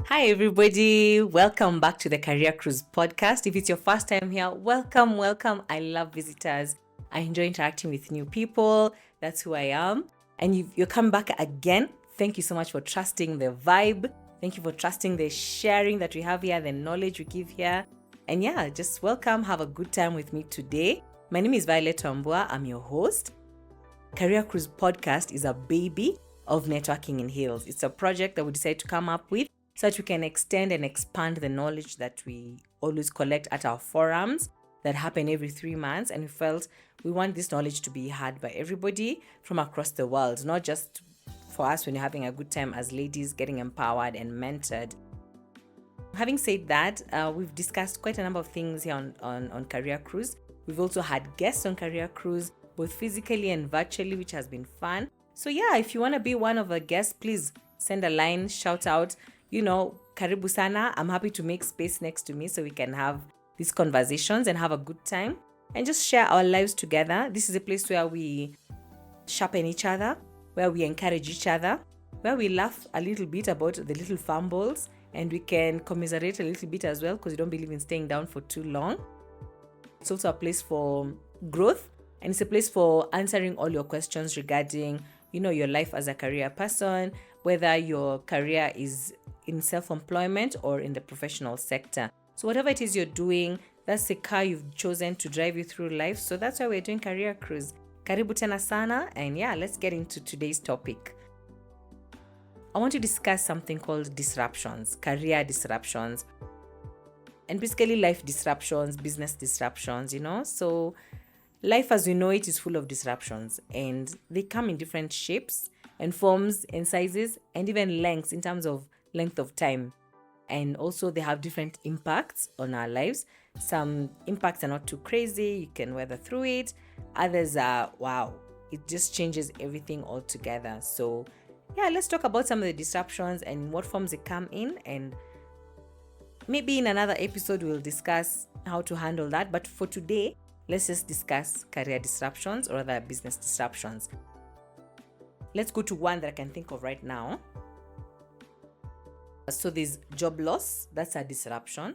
Hi, everybody. Welcome back to the Career Cruise podcast. If it's your first time here, welcome. I love visitors. I enjoy interacting with new people. That's who I am. And you're coming back again. Thank you so much for trusting the vibe. Thank you for trusting the sharing that we have here, the knowledge we give here. And yeah, just welcome. Have a good time with me today. My name is Violette Wambua. I'm your host. Career Cruise podcast is a baby of networking in Hills. It's a project that we decided to come up with so that we can extend and expand the knowledge that we always collect at our forums that happen every 3 months. And we felt we want this knowledge to be heard by everybody from across the world, not just for us when you're having a good time as ladies, getting empowered and mentored. Having said that, we've discussed quite a number of things here on Career Cruise. We've also had guests on Career Cruise, both physically and virtually, which has been fun. So yeah, if you want to be one of the guests, please send a line, shout out, karibu sana. I'm happy to make space next to me so we can have these conversations and have a good time and just share our lives together. This is a place where we sharpen each other, where we encourage each other, where we laugh a little bit about the little fumbles, and we can commiserate a little bit as well because we don't believe in staying down for too long. It's also a place for growth, and it's a place for answering all your questions regarding, your life as a career person, whether your career is in self-employment or in the professional sector. So whatever it is you're doing, that's the car you've chosen to drive you through life. So that's why we're doing Career Cruise. Karibu tena sana. And yeah, let's get into today's topic. I want to discuss something called disruptions, career disruptions, and basically life disruptions, business disruptions, So life as we know it is full of disruptions, and they come in different shapes and forms and sizes and even lengths in terms of length of time. And also they have different impacts on our lives. Some impacts are not too crazy. You can weather through it. Others are, wow, it just changes everything altogether. So yeah, let's talk about some of the disruptions and what forms they come in. And maybe in another episode, we'll discuss how to handle that. But for today, let's just discuss career disruptions or other business disruptions. Let's go to one that I can think of right now. So there's job loss. That's a disruption.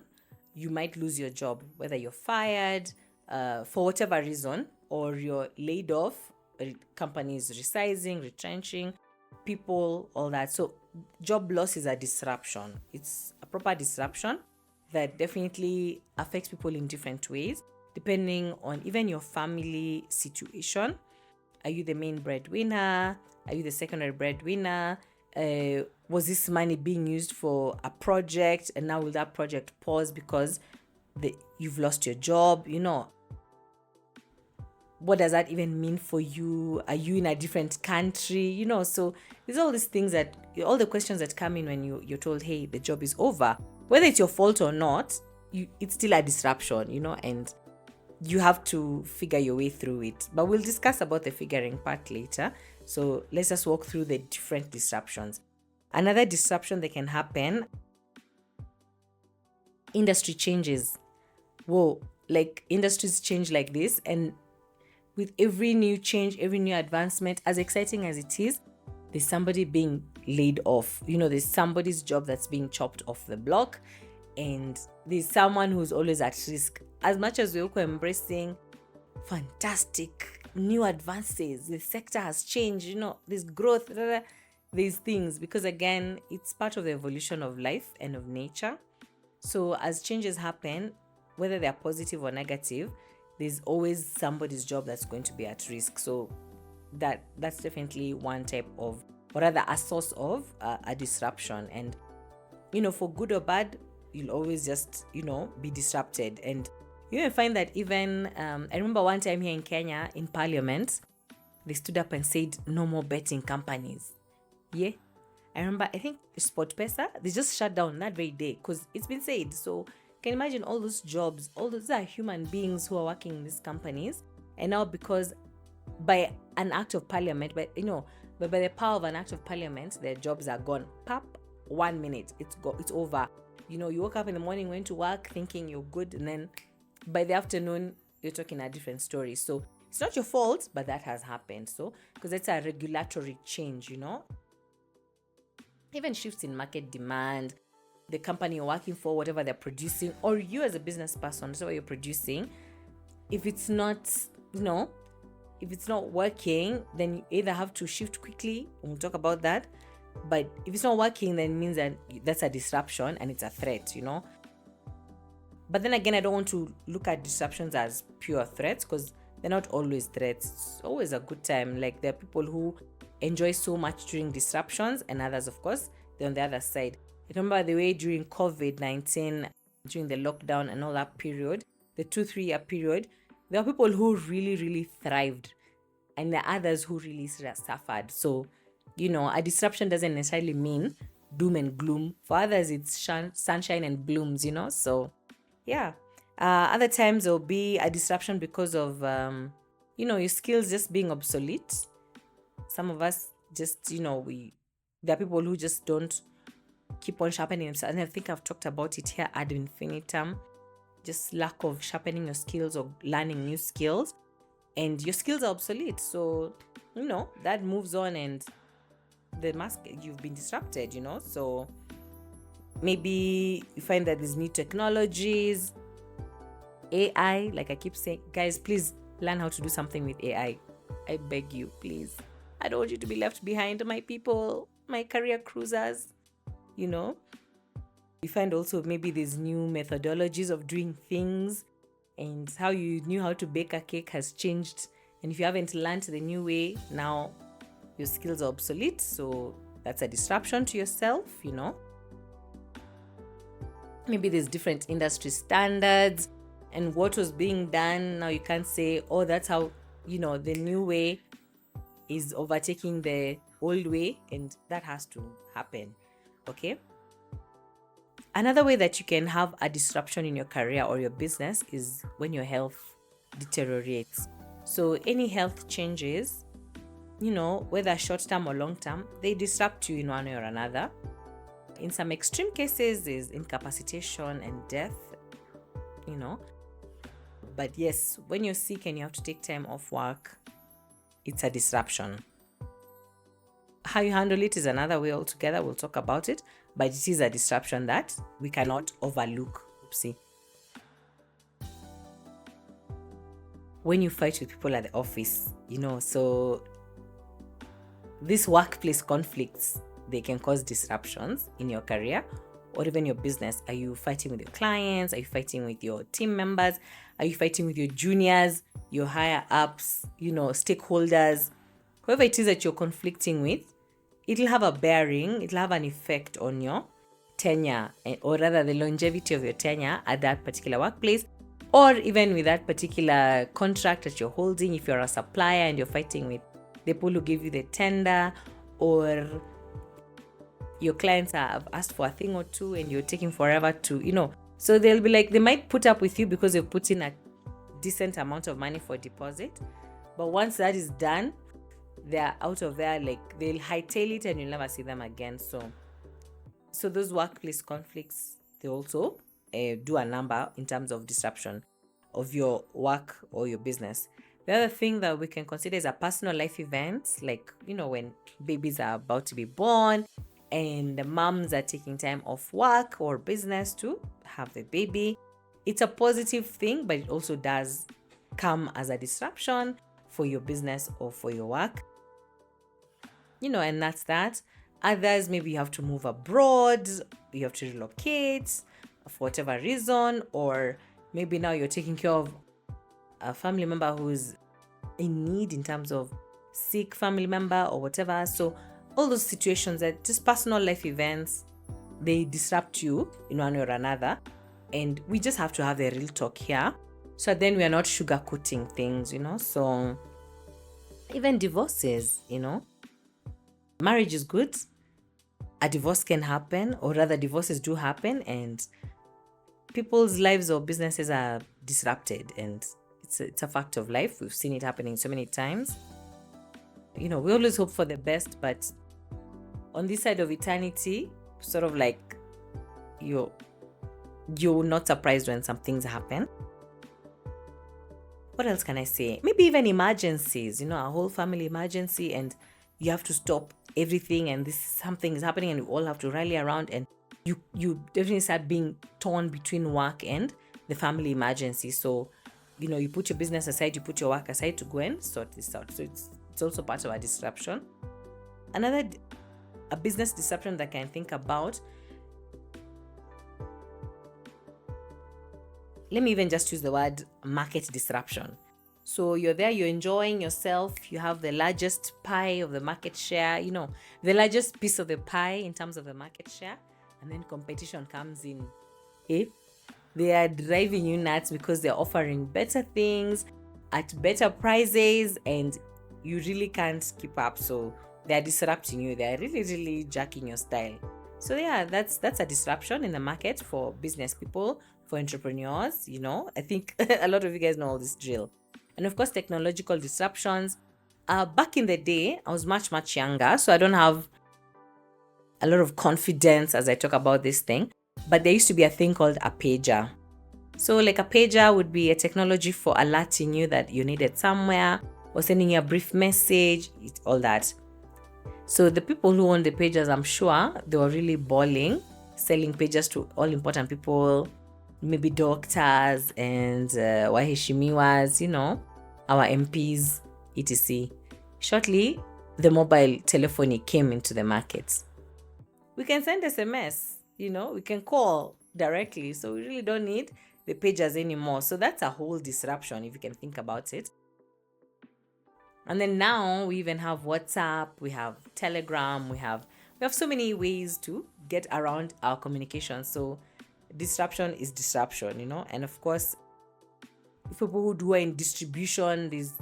You might lose your job, whether you're fired for whatever reason, or you're laid off, companies resizing, retrenching, people, all that. So job loss is a disruption. It's a proper disruption that definitely affects people in different ways, depending on even your family situation. Are you the main breadwinner? Are you the secondary breadwinner? Was this money being used for a project, and now will that project pause because you've lost your job? What does that even mean for you? Are you in a different country? So there's all these things all the questions that come in when you're told, hey, the job is over. Whether it's your fault or not, it's still a disruption, and you have to figure your way through it. But we'll discuss about the figuring part later. So let's just walk through the different disruptions. Another disruption that can happen, industry changes. Whoa, like industries change like this. And with every new change, every new advancement, as exciting as it is, there's somebody being laid off. There's somebody's job that's being chopped off the block. And there's someone who's always at risk. As much as we're also embracing fantastic new advances, the sector has changed, there's growth, these things, because again, it's part of the evolution of life and of nature. So as changes happen, whether they're positive or negative, there's always somebody's job that's going to be at risk. So that's definitely one type of, or rather a source of a disruption. And, for good or bad, you'll always just, be disrupted. And you will find that even, I remember one time here in Kenya, in Parliament, they stood up and said, no more betting companies. Yeah. I remember, I think SportPesa, they just shut down that very day because it's been said. So can you imagine all those jobs, all those are human beings who are working in these companies. And now because by an act of parliament, but by the power of an act of parliament, their jobs are gone. Pap, 1 minute, it's over. You woke up in the morning, went to work thinking you're good, and then by the afternoon, you're talking a different story. So it's not your fault, but that has happened. So, because it's a regulatory change, even shifts in market demand, the company you're working for, whatever they're producing, or you as a business person, whatever you're producing, if it's not, if it's not working, then you either have to shift quickly, and we'll talk about that. But if it's not working, then it means that that's a disruption and it's a threat, But then again, I don't want to look at disruptions as pure threats, because they're not always threats. It's always a good time. Like, there are people who enjoy so much during disruptions, and others, of course, they're on the other side. I remember the way during COVID-19, during the lockdown and all that period, the 2-3 year period, there are people who really, really thrived, and there are others who really suffered. So, a disruption doesn't necessarily mean doom and gloom. For others, it's sunshine and blooms, So, yeah. Other times there'll be a disruption because of, your skills just being obsolete. Some of us just, there are people who just don't keep on sharpening themselves. And I think I've talked about it here ad infinitum. Just lack of sharpening your skills or learning new skills. And your skills are obsolete. So, that moves on, and you've been disrupted, So maybe you find that there's new technologies, AI, like I keep saying, guys, please learn how to do something with AI. I beg you, please. I don't want you to be left behind, my people, my career cruisers, You find also maybe there's new methodologies of doing things, and how you knew how to bake a cake has changed. And if you haven't learned the new way, now your skills are obsolete. So that's a disruption to yourself, Maybe there's different industry standards, and what was being done, now you can't say, oh, that's how, the new way is overtaking the old way, and that has to happen. Okay? Another way that you can have a disruption in your career or your business is when your health deteriorates. So any health changes, whether short-term or long-term, they disrupt you in one way or another. In some extreme cases, there's incapacitation and death, But yes, when you're sick and you have to take time off work, it's a disruption. How you handle it is another way altogether. We'll talk about it. But it is a disruption that we cannot overlook. Oopsie. When you fight with people at the office, so these workplace conflicts, they can cause disruptions in your career or even your business. Are you fighting with your clients? Are you fighting with your team members? Are you fighting with your juniors, your higher ups, stakeholders? Whoever it is that you're conflicting with, it'll have a bearing, it'll have an effect on your tenure, or rather the longevity of your tenure at that particular workplace, or even with that particular contract that you're holding. If you're a supplier and you're fighting with the people who give you the tender, or your clients have asked for a thing or two and you're taking forever to, so they'll be like, they might put up with you because you've put in a decent amount of money for deposit. But once that is done, they're out of there, like they'll hightail it and you'll never see them again. So those workplace conflicts, they also do a number in terms of disruption of your work or your business. The other thing that we can consider is a personal life events, like, when babies are about to be born and the moms are taking time off work or business to have the baby. It's a positive thing, but it also does come as a disruption for your business or for your work. And that's that. Others, maybe you have to move abroad, you have to relocate for whatever reason, or maybe now you're taking care of a family member who's in need in terms of sick family member or whatever. So all those situations that just personal life events, they disrupt you in one way or another. And we just have to have the real talk here. So then we are not sugarcoating things, So even divorces, marriage is good. A divorce can happen, or rather divorces do happen, and people's lives or businesses are disrupted, and it's a fact of life. We've seen it happening so many times. We always hope for the best, but on this side of eternity, sort of like you're not surprised when some things happen. What else can I say? Maybe even emergencies, a whole family emergency, and you have to stop everything, and something is happening, and we all have to rally around, and you definitely start being torn between work and the family emergency. So, you put your business aside, you put your work aside to go and sort this out. So it's also part of a disruption. A business disruption that I can think about, let me even just use the word market disruption. So you're there, you're enjoying yourself, you have the largest pie of the market share, the largest piece of the pie in terms of the market share, and then competition comes in. They are driving you nuts because they're offering better things at better prices, and you really can't keep up. So they're disrupting you. They're really, really jacking your style. So yeah, that's a disruption in the market for business people, for entrepreneurs. I think a lot of you guys know all this drill. And of course, technological disruptions. Back in the day, I was much, much younger, so I don't have a lot of confidence as I talk about this thing. But there used to be a thing called a pager. So like a pager would be a technology for alerting you that you needed somewhere, or sending you a brief message, all that. So the people who owned the pagers, I'm sure they were really balling, selling pagers to all important people, maybe doctors and waheshimiwas, our MPs, etc. Shortly, the mobile telephony came into the market. We can send SMS, we can call directly. So we really don't need the pagers anymore. So that's a whole disruption if you can think about it. And then now we even have WhatsApp, we have Telegram, we have so many ways to get around our communication. So disruption is disruption, and of course, people who are in distribution, these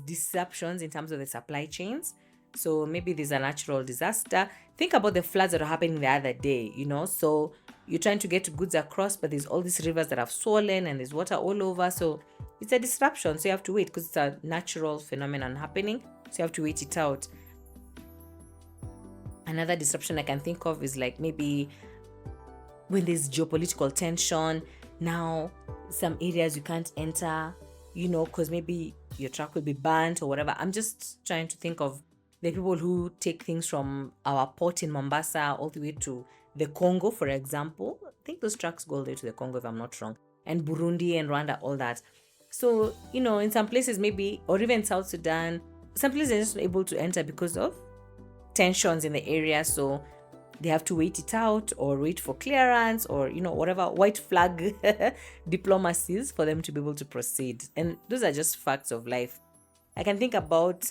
disruptions in terms of the supply chains. So maybe there's a natural disaster. Think about the floods that are happening the other day, so you're trying to get goods across, but there's all these rivers that have swollen and there's water all over. So it's a disruption. So you have to wait because it's a natural phenomenon happening. So you have to wait it out. Another disruption I can think of is like maybe when there's geopolitical tension. Now, some areas you can't enter, because maybe your truck will be burnt or whatever. I'm just trying to think of the people who take things from our port in Mombasa all the way to the Congo, for example. I think those trucks go all the way to the Congo, if I'm not wrong, and Burundi and Rwanda, all that. So, in some places maybe, or even South Sudan, some places are just not able to enter because of tensions in the area. So they have to wait it out or wait for clearance or, whatever white flag diplomacies for them to be able to proceed. And those are just facts of life. I can think about,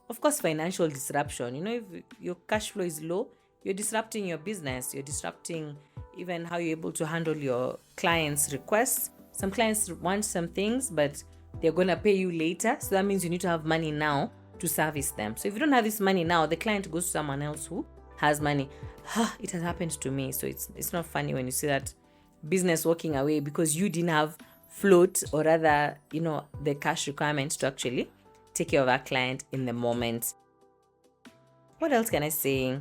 of course, financial disruption. If your cash flow is low, you're disrupting your business. You're disrupting even how you're able to handle your clients' requests. Some clients want some things, but they're going to pay you later. So that means you need to have money now to service them. So if you don't have this money now, the client goes to someone else who has money. It has happened to me. So it's not funny when you see that business walking away because you didn't have float, or rather, the cash requirement to actually take care of our client in the moment. What else can I say?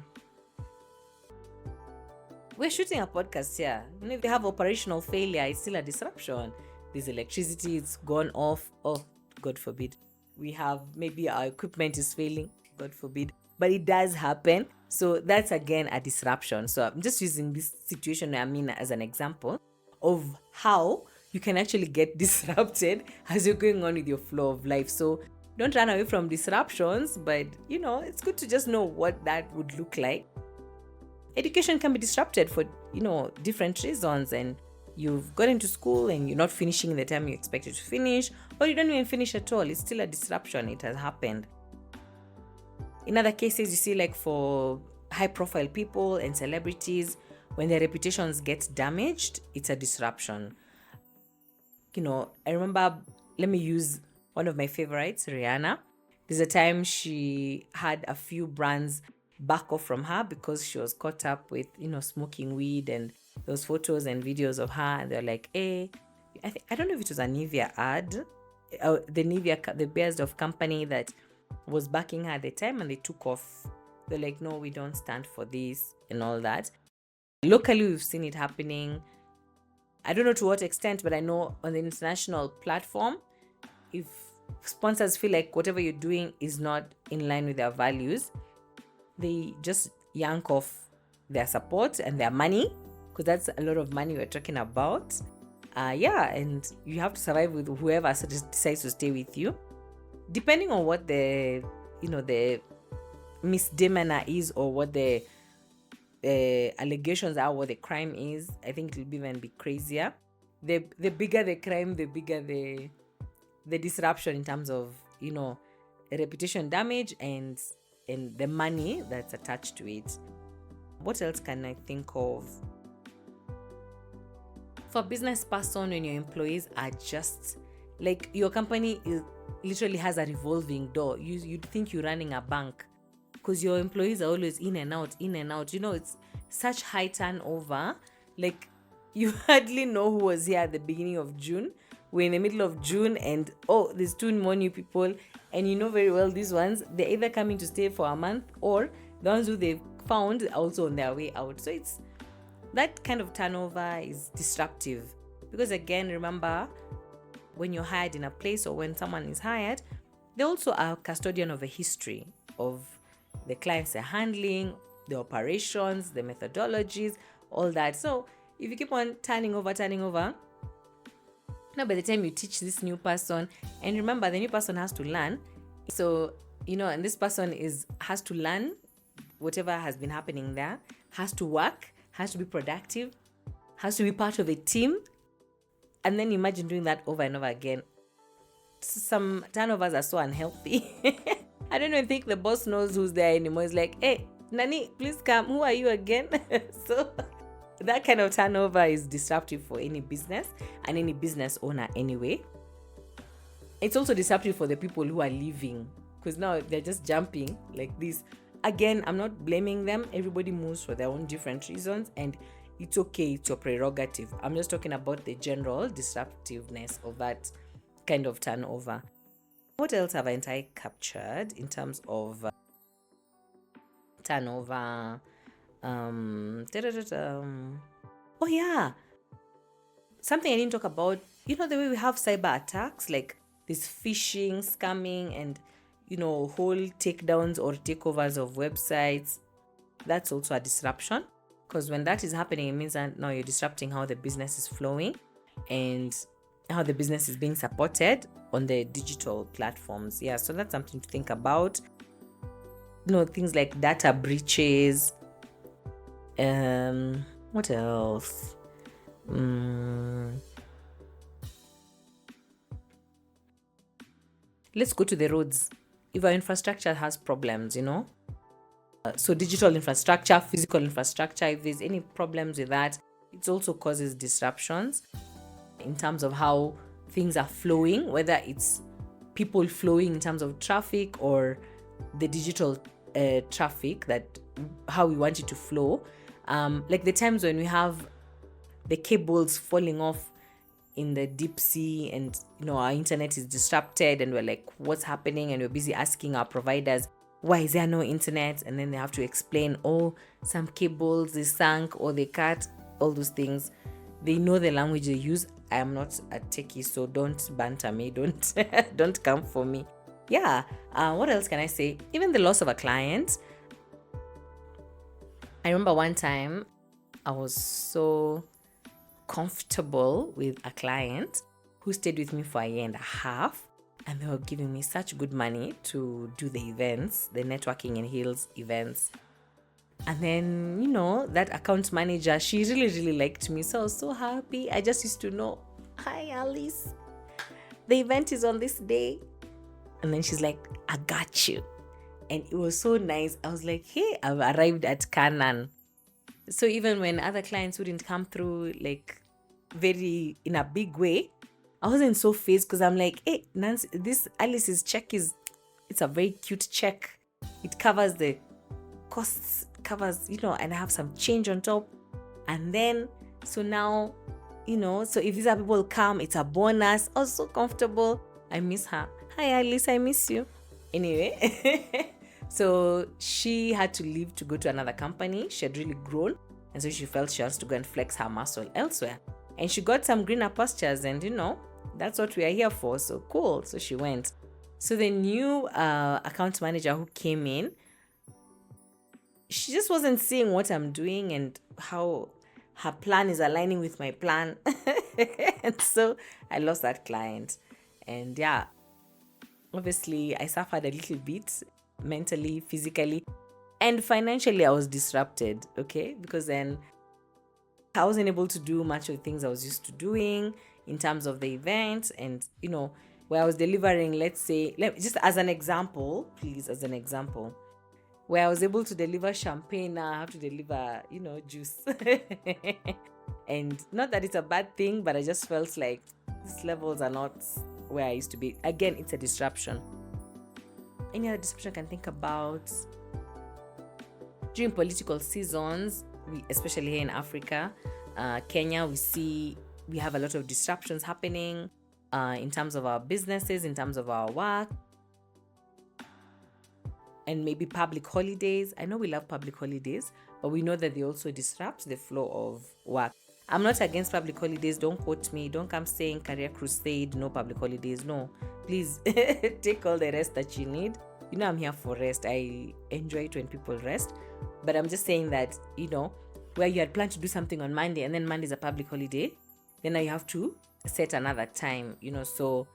We're shooting a podcast here. If they have operational failure, it's still a disruption. There's electricity, it's gone off. Oh, God forbid. We have maybe our equipment is failing. God forbid. But it does happen. So that's again a disruption. So I'm just using this situation as an example of how you can actually get disrupted as you're going on with your flow of life. So don't run away from disruptions, but it's good to just know what that would look like. Education can be disrupted for different reasons, and you've got into school and you're not finishing in the time you expected to finish, or you don't even finish at all. It's still a disruption. It has happened. In other cases, you see, like for high profile people and celebrities, when their reputations get damaged, it's a disruption. I remember, let me use one of my favorites, Rihanna. There's a time she had a few brands back off from her because she was caught up with, smoking weed, and those photos and videos of her, and they're like, I don't know if it was a Nivea ad, the Nivea, the Beiersdorf company that was backing her at the time, and they took off. They're like, no, we don't stand for this and all that. Locally, we've seen it happening. I don't know to what extent, but I know on the international platform, if sponsors feel like whatever you're doing is not in line with their values, they just yank off their support and their money, because that's a lot of money we're talking about. And you have to survive with whoever decides to stay with you, depending on what the misdemeanor is, or what the allegations are, what the crime is. I think it will even be crazier. The bigger the crime, the bigger the disruption in terms of reputation damage and the money that's attached to it. What else can I think of? For a business person, when your employees are just like, your company literally has a revolving door. You'd think you're running a bank, because your employees are always in and out. It's such high turnover. Like, you hardly know who was here at the beginning of June. We're in the middle of June, and there's 2 more new people, and you know very well these ones, they're either coming to stay for a month, or the ones who they've found are also on their way out. So it's that kind of turnover is disruptive, because again, remember, when you're hired in a place, or when someone is hired, they also are custodian of a history of the clients they're handling, the operations, the methodologies, all that. So if you keep on turning over, now by the time you teach this new person, and remember, the new person has to learn. So, and this person has to learn whatever has been happening there, has to work, has to be productive, has to be part of a team. And then imagine doing that over and over again. Some turnovers are so unhealthy. I don't even think the boss knows who's there anymore. It's like, hey, Nani, please come. Who are you again? So that kind of turnover is disruptive for any business and any business owner anyway. It's also disruptive for the people who are leaving, because now they're just jumping like this. Again, I'm not blaming them. Everybody moves for their own different reasons, and it's okay. It's your prerogative. I'm just talking about the general disruptiveness of that kind of turnover. What else have I captured in terms of turnover? Oh yeah, something I didn't talk about. The way we have cyber attacks, like this phishing, scamming, and whole takedowns or takeovers of websites. That's also a disruption, because when that is happening, it means that now you're disrupting how the business is flowing and how the business is being supported on the digital platforms. Yeah, so that's something to think about. Things like data breaches. What else? Let's go to the roads. If our infrastructure has problems, so digital infrastructure, physical infrastructure, if there's any problems with that, it also causes disruptions in terms of how things are flowing, whether it's people flowing in terms of traffic, or the digital traffic, that how we want it to flow. Like the times when we have the cables falling off in the deep sea, and our internet is disrupted, and we're like, what's happening? And we're busy asking our providers, why is there no internet? And then they have to explain, some cables they sank or they cut, all those things. They know the language they use. I am not a techie, so don't banter me, don't come for me. Yeah. What else can I say? Even the loss of a client. I remember one time I was so comfortable with a client who stayed with me for 1.5 years, and they were giving me such good money to do the events, the networking and heels events. And then, that account manager, she really, really liked me. So I was so happy. I just used to know, hi, Alice, the event is on this day. And then she's like, I got you. And it was so nice. I was like, hey, I've arrived at Canaan. So even when other clients wouldn't come through, like, very in a big way, I wasn't so phased, because I'm like, hey, Nancy, this Alice's check it's a very cute check. It covers the costs, and I have some change on top. And then, so now, so if these other people come, it's a bonus. I was so comfortable. I miss her. Hi, Alice, I miss you. Anyway, so she had to leave to go to another company. She had really grown, and so she felt she has to go and flex her muscle elsewhere. And she got some greener pastures, and that's what we are here for. So cool. So she went. So the new account manager who came in, she just wasn't seeing what I'm doing and how her plan is aligning with my plan. And so I lost that client. And yeah, obviously I suffered a little bit mentally, physically, and financially. I was disrupted, okay? Because then I wasn't able to do much of the things I was used to doing in terms of the event. And, where I was delivering, let's say, just as an example, please, as an example, where I was able to deliver champagne, now I have to deliver, juice. And not that it's a bad thing, but I just felt like these levels are not where I used to be. Again, it's a disruption. Any other disruption I can think about? During political seasons, especially here in Africa, Kenya, we have a lot of disruptions happening in terms of our businesses, in terms of our work, and maybe public holidays. I know we love public holidays, but we know that they also disrupt the flow of work. I'm not against public holidays. Don't quote me. Don't come saying Career Crusade, no public holidays. No, please take all the rest that you need. I'm here for rest. I enjoy it when people rest. But I'm just saying that, where you had planned to do something on Monday and then Monday is a public holiday, then now you have to set another time, So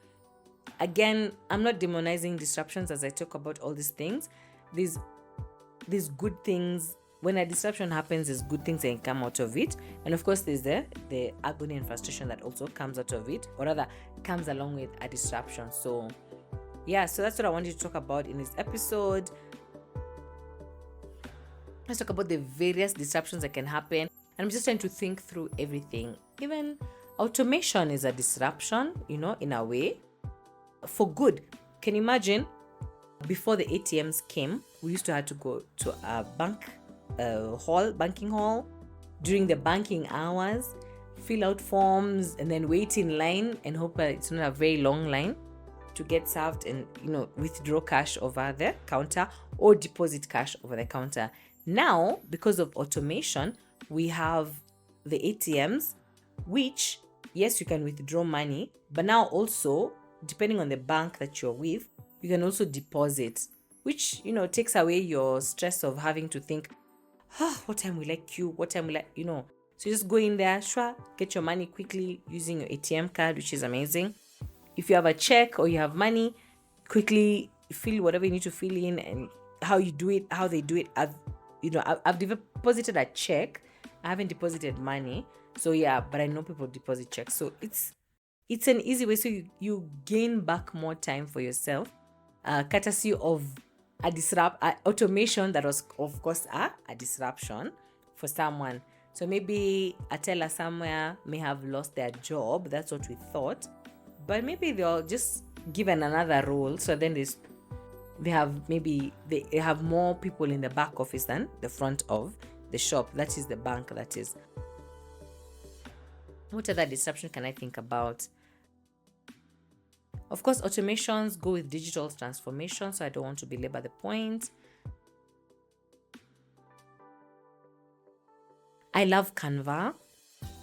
again, I'm not demonizing disruptions as I talk about all these things. These good things. When a disruption happens, there's good things that can come out of it. And of course, there's the agony and frustration that also comes out of it, or rather comes along with a disruption. So yeah, so that's what I wanted to talk about in this episode. Let's talk about the various disruptions that can happen. And I'm just trying to think through everything. Even automation is a disruption, in a way, for good. Can you imagine? Before the ATMs came, we used to have to go to a banking hall during the banking hours, fill out forms, and then wait in line and hope that it's not a very long line to get served and, withdraw cash over the counter or deposit cash over the counter. Now, because of automation, we have the ATMs, which, yes, you can withdraw money, but now also, depending on the bank that you're with, you can also deposit, which, takes away your stress of having to think, what time will I queue? What time will I, So you just go in there, get your money quickly using your ATM card, which is amazing. If you have a check or you have money, quickly fill whatever you need to fill in, and how you do it, how they do it. I've deposited a check. I haven't deposited money. So yeah, but I know people deposit checks. So it's an easy way. So you gain back more time for yourself, courtesy of automation that was, of course, a disruption for someone. So maybe a teller somewhere may have lost their job. That's what we thought. But maybe they're just given another role. So then they have more people in the back office than the front of the shop. That is the bank, that is. What other disruption can I think about? Of course, automations go with digital transformation, so I don't want to belabor the point. I love Canva.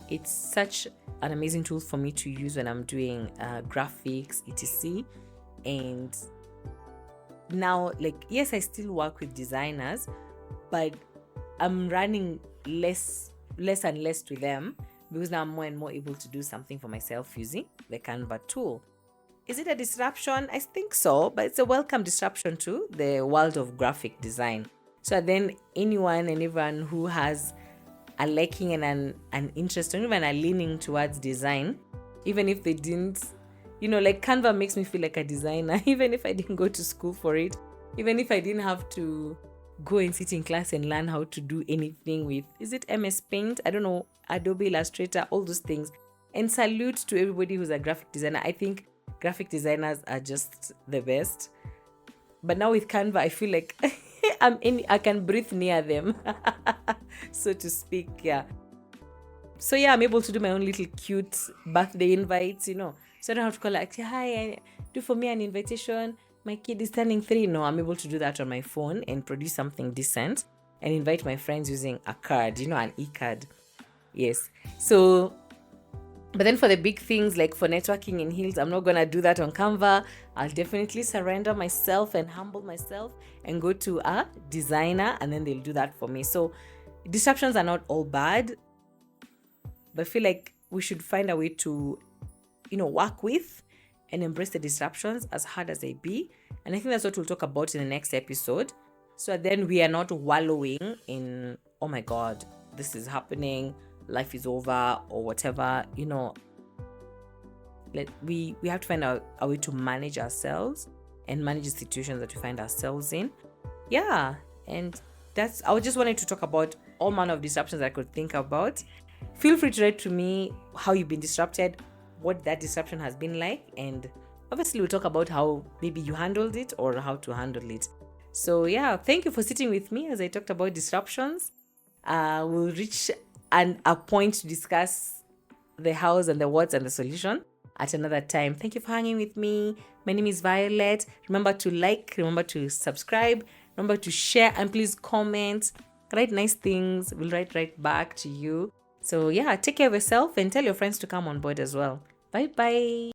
It's such an amazing tool for me to use when I'm doing graphics, etc. And now, yes, I still work with designers, but I'm running less and less to them, because now I'm more and more able to do something for myself using the Canva tool. Is it a disruption? I think so, but it's a welcome disruption to the world of graphic design. So then anyone and everyone who has a liking and an interest, or even a leaning towards design, even if they didn't, Canva makes me feel like a designer, even if I didn't go to school for it, even if I didn't have to go and sit in class and learn how to do anything with, is it MS Paint? I don't know, Adobe Illustrator, all those things. And salute to everybody who's a graphic designer. I think graphic designers are just the best. But now with Canva, I feel like I can breathe near them, so to speak. Yeah. So yeah, I'm able to do my own little cute birthday invites, So I don't have to call hi, do for me an invitation. My kid is turning 3. No, I'm able to do that on my phone and produce something decent and invite my friends using a card, an e-card. Yes. So But then for the big things like for networking in heels, I'm not going to do that on Canva. I'll definitely surrender myself and humble myself and go to a designer, and then they'll do that for me. So disruptions are not all bad, but I feel like we should find a way to, work with and embrace the disruptions as hard as they be. And I think that's what we'll talk about in the next episode. So then we are not wallowing in, oh my God, this is happening, life is over, or whatever. We have to find out a way to manage ourselves and manage the situations that we find ourselves in. Yeah, and I just wanted to talk about all manner of disruptions I could think about. Feel free to write to me how you've been disrupted, what that disruption has been like, and obviously we'll talk about how maybe you handled it or how to handle it. So yeah, thank you for sitting with me as I talked about disruptions. We'll reach a point to discuss the hows and the whats and the solution at another time. Thank you for hanging with me. My name is Violette. Remember to like, remember to subscribe, remember to share, and please comment. Write nice things. We'll write right back to you. So yeah, take care of yourself and tell your friends to come on board as well. Bye bye.